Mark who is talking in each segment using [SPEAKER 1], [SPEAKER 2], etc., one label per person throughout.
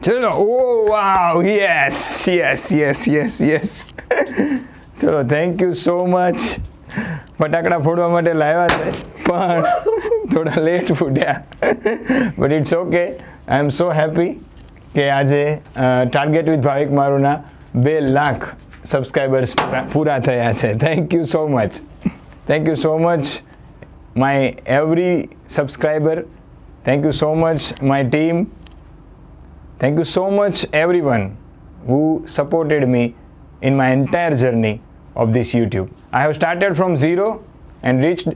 [SPEAKER 1] ચલો oh wow yes yes yes yes yes ચલો thank you so much. ફટાકડા ફોડવા માટે લાવ્યા છે પણ થોડા લેટ ફૂટ્યા but it's okay. I am so happy કે આજે ટાર્ગેટ વિથ ભાવિક મારુંના 2 લાખ સબસ્ક્રાઈબર્સ પૂરા થયા છે. Thank you so much. Thank you so much my every subscriber. Thank you so much my team. Thank you so much everyone who supported me in my entire journey of this YouTube. I have started from zero and reached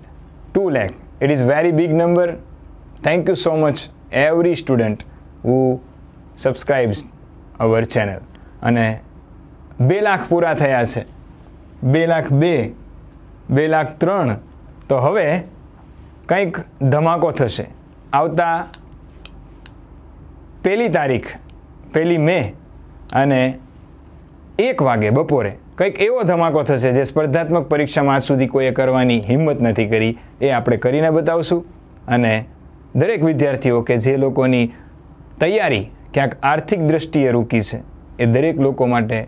[SPEAKER 1] 2 lakh. It is very big number. Thank you so much every student who subscribes our channel. અને 2 લાખ પૂરા થયા છે. 2 લાખ 2, 2 લાખ 3. તો હવે કંઈક ધમાકો થશે. આવતા 1 તારીખ 1 મે અને 1 વાગે બપોરે કંઈક એવો ધમાકો થશે જે સ્પર્ધાત્મક પરીક્ષામાં આજ સુધી કોઈએ કરવાની હિંમત નથી કરી એ આપણે કરીને બતાવશું. અને દરેક વિદ્યાર્થીઓ કે જે લોકોની તૈયારી ક્યાંક આર્થિક દૃષ્ટિએ રૂકી છે એ દરેક લોકો માટે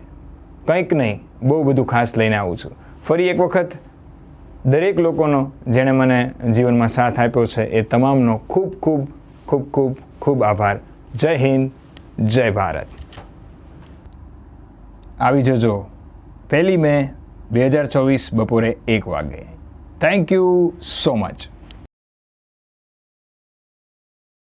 [SPEAKER 1] કંઈક નહીં બહુ બધું ખાસ લઈને આવું છું. ફરી એક વખત દરેક લોકોનો જેણે મને જીવનમાં સાથ આપ્યો છે એ તમામનો ખૂબ ખૂબ ખૂબ ખૂબ ખૂબ આભાર. જય હિન્દ, જય ભારત. આવી જજો 1 મે 2024 બપોરે 1 વાગે. Thank you so much.